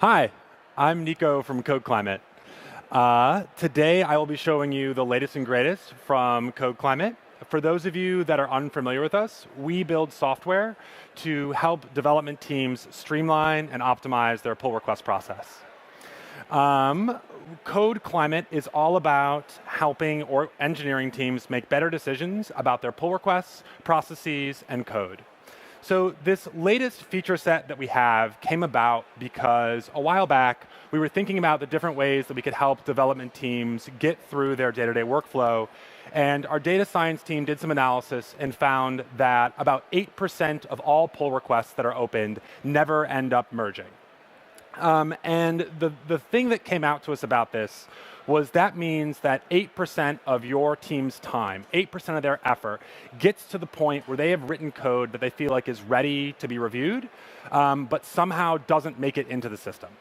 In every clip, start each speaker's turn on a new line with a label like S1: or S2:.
S1: Hi, I'm Nico from CodeClimate. Today I will be showing you the latest and greatest from CodeClimate. For those of you that are unfamiliar with us, we build software to help development teams streamline and optimize their pull request process. CodeClimate is all about helping engineering teams make better decisions about their pull requests, processes, and code. So this latest feature set that we have came about because a while back, we were thinking about the different ways that we could help development teams get through their day-to-day workflow. And our data science team did some analysis and found that about 8% of all pull requests that are opened never end up merging. And the thing that came out to us about this was that means that 8% of your team's time, 8% of their effort, gets to the point where they have written code that they feel like is ready to be reviewed, but somehow doesn't make it into the system.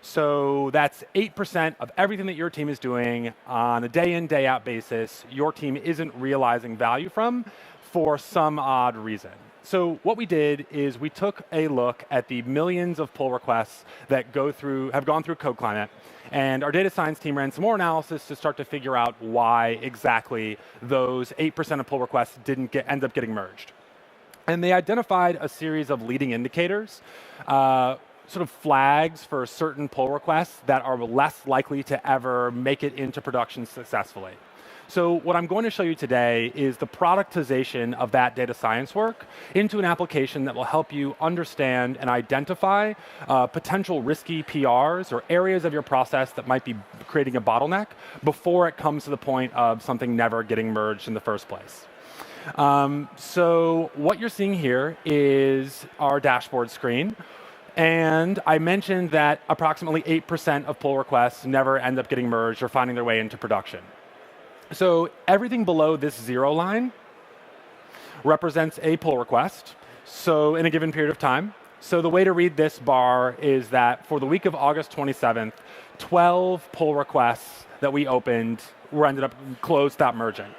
S1: So that's 8% of everything that your team is doing on a day in, day out basis, your team isn't realizing value from for some odd reason. So what we did is we took a look at the millions of pull requests that have gone through CodeClimate, and our data science team ran some more analysis to start to figure out why exactly those 8% of pull requests didn't end up getting merged. And they identified a series of leading indicators, sort of flags for certain pull requests that are less likely to ever make it into production successfully. So what I'm going to show you today is the productization of that data science work into an application that will help you understand and identify potential risky PRs or areas of your process that might be creating a bottleneck before it comes to the point of something never getting merged in the first place. So what you're seeing here is our dashboard screen. And I mentioned that approximately 8% of pull requests never end up getting merged or finding their way into production. So everything below this 0 line represents a pull request, so in a given period of time. So the way to read this bar is that for the week of August 27th, 12 pull requests that we opened ended up closed, stopped merging.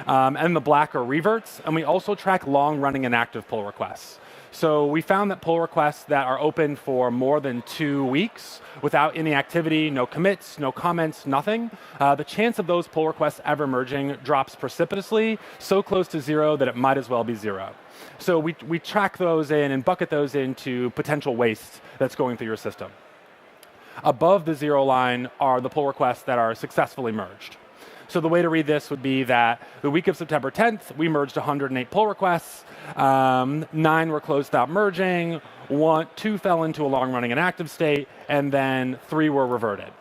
S1: And the black are reverts, and we also track long-running and active pull requests. So we found that pull requests that are open for more than 2 weeks without any activity, no commits, no comments, nothing, the chance of those pull requests ever merging drops precipitously, so close to 0 that it might as well be 0. So we track those in and bucket those into potential waste that's going through your system. Above the 0 line are the pull requests that are successfully merged. So the way to read this would be that the week of September 10th, we merged 108 pull requests, 9 were closed without merging, 2 fell into a long-running and active state, and then 3 were reverted.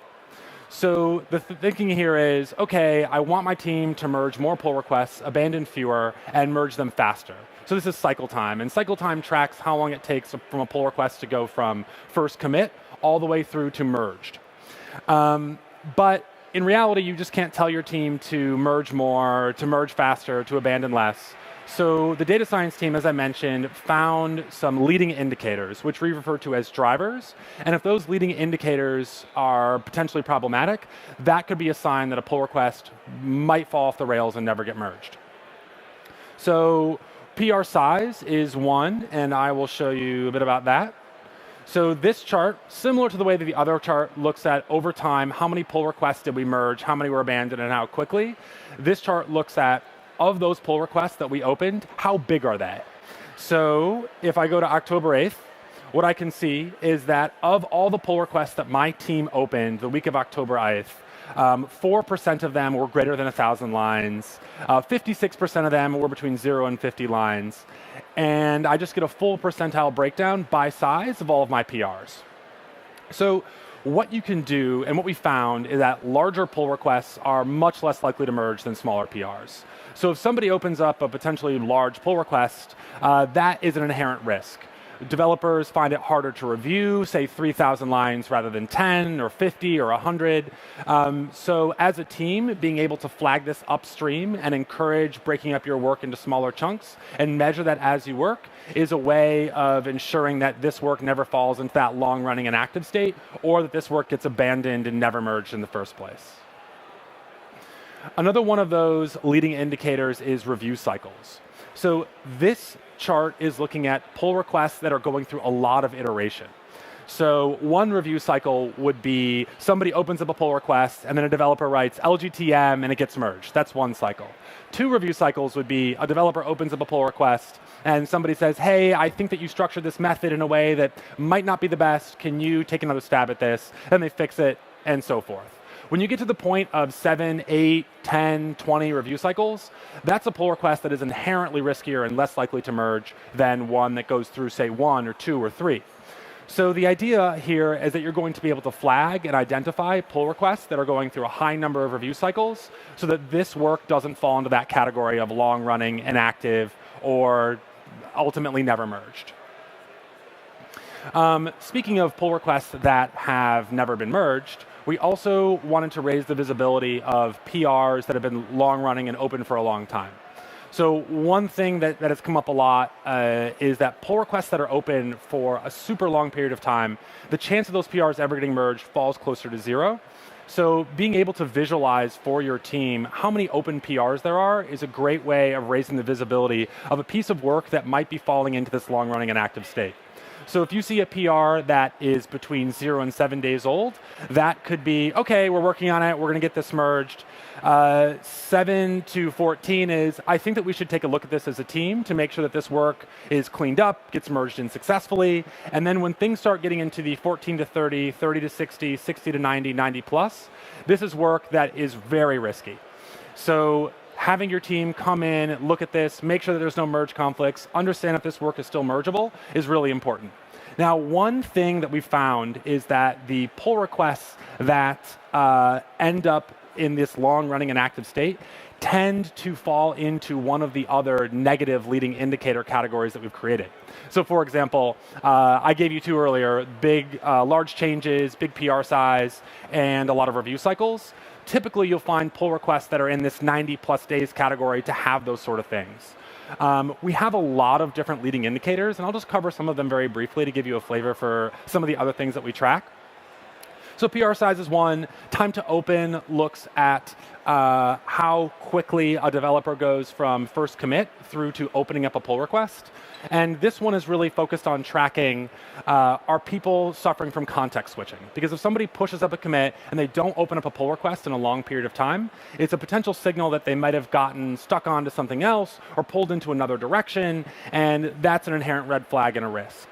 S1: So the thinking here is, okay, I want my team to merge more pull requests, abandon fewer, and merge them faster. So this is cycle time, and cycle time tracks how long it takes from a pull request to go from first commit all the way through to merged. But in reality, you just can't tell your team to merge more, to merge faster, to abandon less. So the data science team, as I mentioned, found some leading indicators, which we refer to as drivers. And if those leading indicators are potentially problematic, that could be a sign that a pull request might fall off the rails and never get merged. So PR size is 1, and I will show you a bit about that. So this chart, similar to the way that the other chart looks at over time, how many pull requests did we merge, how many were abandoned, and how quickly. This chart looks at, of those pull requests that we opened, how big are they? So if I go to October 8th, what I can see is that of all the pull requests that my team opened the week of October 8th, 4% of them were greater than 1,000 lines. 56% of them were between 0 and 50 lines. And I just get a full percentile breakdown by size of all of my PRs. So what you can do, and what we found, is that larger pull requests are much less likely to merge than smaller PRs. So if somebody opens up a potentially large pull request, that is an inherent risk. Developers find it harder to review, say 3,000 lines rather than 10 or 50 or 100. So as a team, being able to flag this upstream and encourage breaking up your work into smaller chunks and measure that as you work is a way of ensuring that this work never falls into that long-running and active state, or that this work gets abandoned and never merged in the first place. Another one of those leading indicators is review cycles. So this chart is looking at pull requests that are going through a lot of iteration. So one review cycle would be somebody opens up a pull request and then a developer writes LGTM and it gets merged. That's one cycle. Two review cycles would be a developer opens up a pull request and somebody says, hey, I think that you structured this method in a way that might not be the best. Can you take another stab at this? And they fix it and so forth. When you get to the point of 7, 8, 10, 20 review cycles, that's a pull request that is inherently riskier and less likely to merge than one that goes through, say, 1 or 2 or 3. So the idea here is that you're going to be able to flag and identify pull requests that are going through a high number of review cycles so that this work doesn't fall into that category of long-running, inactive, or ultimately never merged. Speaking of pull requests that have never been merged, we also wanted to raise the visibility of PRs that have been long-running and open for a long time. So one thing that has come up a lot is that pull requests that are open for a super long period of time, the chance of those PRs ever getting merged falls closer to 0. So being able to visualize for your team how many open PRs there are is a great way of raising the visibility of a piece of work that might be falling into this long-running and active state. So if you see a PR that is between 0 and 7 days old, that could be, okay, we're working on it, we're going to get this merged. 7 to 14 is, I think that we should take a look at this as a team to make sure that this work is cleaned up, gets merged in successfully. And then when things start getting into the 14 to 30, 30 to 60, 60 to 90, 90 plus, this is work that is very risky. So having your team come in, look at this, make sure that there's no merge conflicts, understand if this work is still mergeable is really important. Now, one thing that we found is that the pull requests that end up in this long-running and active state tend to fall into one of the other negative leading indicator categories that we've created. So for example, I gave you two earlier, large changes, big PR size, and a lot of review cycles. Typically, you'll find pull requests that are in this 90 plus days category to have those sort of things. We have a lot of different leading indicators, and I'll just cover some of them very briefly to give you a flavor for some of the other things that we track. So PR size is one. Time to open looks at how quickly a developer goes from first commit through to opening up a pull request. And this one is really focused on tracking, are people suffering from context switching? Because if somebody pushes up a commit and they don't open up a pull request in a long period of time, it's a potential signal that they might have gotten stuck onto something else or pulled into another direction, and that's an inherent red flag and a risk.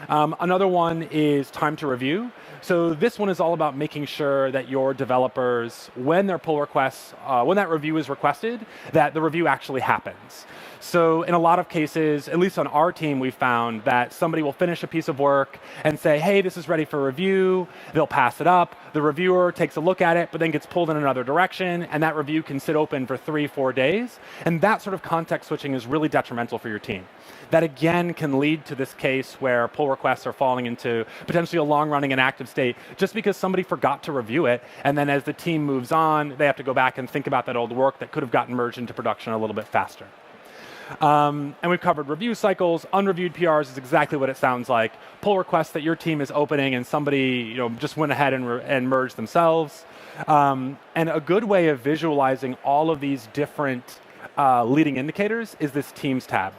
S1: Another one is time to review. So this one is all about making sure that your developers, when their pull requests, when that review is requested, that the review actually happens. So in a lot of cases, at least on our team, we found that somebody will finish a piece of work and say, hey, this is ready for review. They'll pass it up. The reviewer takes a look at it, but then gets pulled in another direction, and that review can sit open for 3-4 days. And that sort of context switching is really detrimental for your team. That again can lead to this case where pull requests are falling into potentially a long-running and active state just because somebody forgot to review it, and then as the team moves on, they have to go back and think about that old work that could have gotten merged into production a little bit faster. And we've covered review cycles. Unreviewed PRs is exactly what it sounds like. Pull requests that your team is opening and somebody just went ahead and merged themselves. And a good way of visualizing all of these different leading indicators is this Teams tab.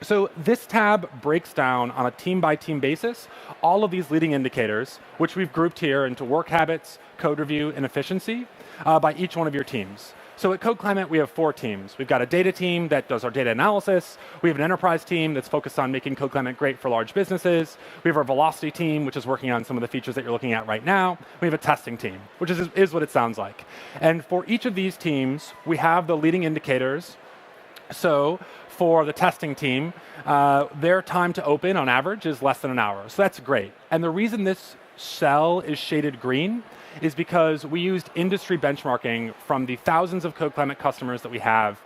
S1: So this tab breaks down on a team-by-team basis all of these leading indicators, which we've grouped here into work habits, code review, and efficiency by each one of your teams. So at CodeClimate, we have 4 teams. We've got a data team that does our data analysis. We have an enterprise team that's focused on making CodeClimate great for large businesses. We have our velocity team, which is working on some of the features that you're looking at right now. We have a testing team, which is what it sounds like. And for each of these teams, we have the leading indicators. So for the testing team, their time to open on average is less than an hour. So that's great. And the reason this cell is shaded green is because we used industry benchmarking from the thousands of CodeClimate customers that we have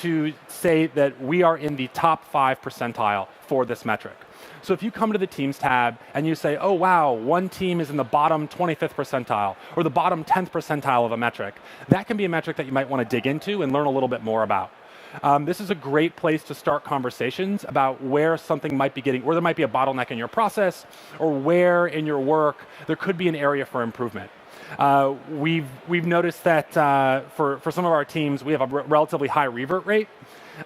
S1: to say that we are in the top 5 percentile for this metric. So if you come to the Teams tab and you say, oh wow, one team is in the bottom 25th percentile or the bottom 10th percentile of a metric, that can be a metric that you might want to dig into and learn a little bit more about. This is a great place to start conversations about where something might be where there might be a bottleneck in your process or where in your work there could be an area for improvement. We've noticed that for some of our teams, we have a relatively high revert rate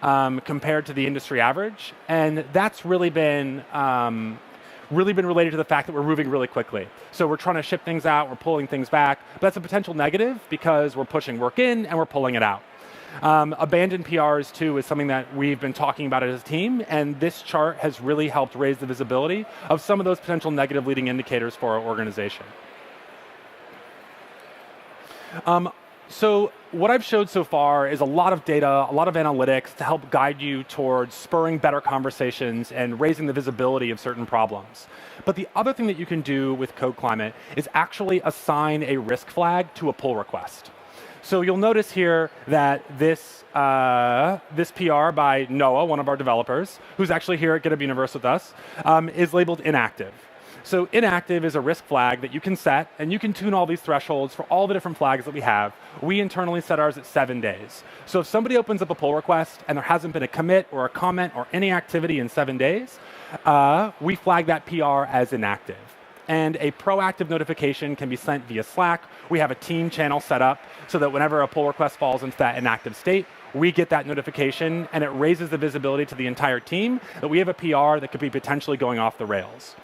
S1: compared to the industry average. And that's really been really been related to the fact that we're moving really quickly. So we're trying to ship things out, we're pulling things back, but that's a potential negative because we're pushing work in and we're pulling it out. Abandoned PRs, too, is something that we've been talking about as a team, and this chart has really helped raise the visibility of some of those potential negative leading indicators for our organization. So what I've showed so far is a lot of data, a lot of analytics to help guide you towards spurring better conversations and raising the visibility of certain problems. But the other thing that you can do with CodeClimate is actually assign a risk flag to a pull request. So you'll notice here that this PR by Noah, one of our developers, who's actually here at GitHub Universe with us, is labeled inactive. So inactive is a risk flag that you can set, and you can tune all these thresholds for all the different flags that we have. We internally set ours at 7 days. So if somebody opens up a pull request and there hasn't been a commit or a comment or any activity in 7 days, we flag that PR as inactive. And a proactive notification can be sent via Slack. We have a team channel set up so that whenever a pull request falls into that inactive state, we get that notification, and it raises the visibility to the entire team that we have a PR that could be potentially going off the rails.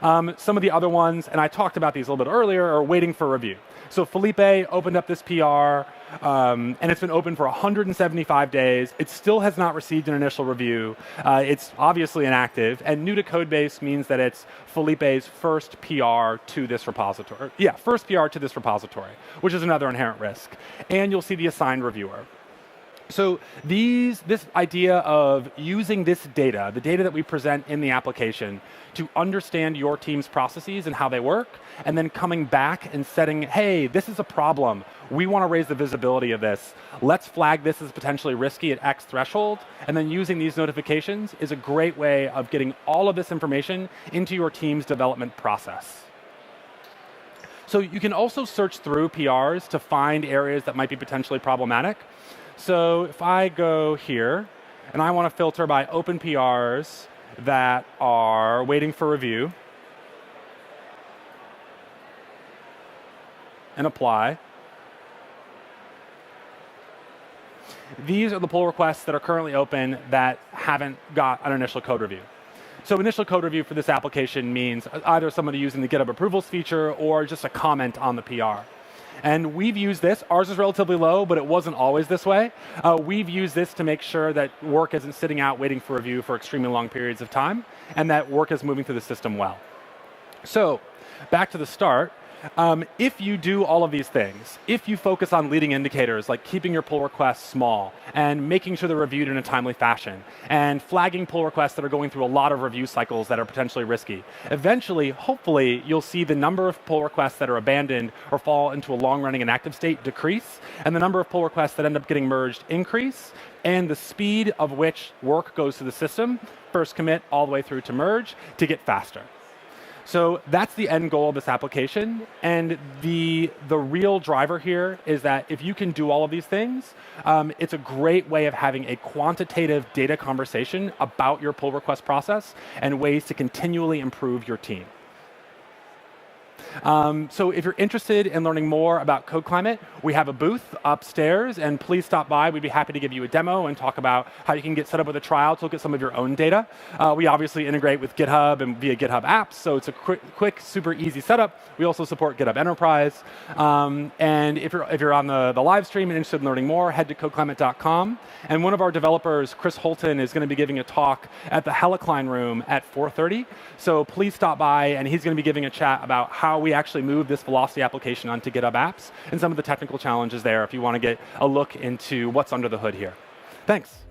S1: Some of the other ones, and I talked about these a little bit earlier, are waiting for review. So Felipe opened up this PR, and it's been open for 175 days. It still has not received an initial review. It's obviously inactive, and new to Codebase means that it's Felipe's first PR to this repository. Yeah, first PR to this repository, which is another inherent risk. And you'll see the assigned reviewer. So this idea of using this data, the data that we present in the application, to understand your team's processes and how they work, and then coming back and setting, hey, this is a problem. We want to raise the visibility of this. Let's flag this as potentially risky at X threshold, and then using these notifications is a great way of getting all of this information into your team's development process. So you can also search through PRs to find areas that might be potentially problematic. So if I go here, and I want to filter by open PRs that are waiting for review, and apply. These are the pull requests that are currently open that haven't got an initial code review. So initial code review for this application means either somebody using the GitHub Approvals feature or just a comment on the PR. And we've used this. Ours is relatively low, but it wasn't always this way. We've used this to make sure that work isn't sitting out waiting for review for extremely long periods of time, and that work is moving through the system well. So back to the start. If you do all of these things, if you focus on leading indicators like keeping your pull requests small and making sure they're reviewed in a timely fashion and flagging pull requests that are going through a lot of review cycles that are potentially risky, eventually, hopefully, you'll see the number of pull requests that are abandoned or fall into a long-running inactive state decrease, and the number of pull requests that end up getting merged increase, and the speed of which work goes through the system, first commit all the way through to merge, to get faster. So that's the end goal of this application, and the real driver here is that if you can do all of these things, it's a great way of having a quantitative data conversation about your pull request process and ways to continually improve your team. So if you're interested in learning more about CodeClimate, we have a booth upstairs, and please stop by. We'd be happy to give you a demo and talk about how you can get set up with a trial to look at some of your own data. We obviously integrate with GitHub and via GitHub Apps, so it's a quick, super easy setup. We also support GitHub Enterprise. And if you're on the live stream and interested in learning more, head to codeclimate.com. And one of our developers, Chris Holton, is going to be giving a talk at the Helicline room at 4:30. So please stop by, and he's going to be giving a chat about how we actually move this Velocity application onto GitHub Apps and some of the technical challenges there if you want to get a look into what's under the hood here. Thanks.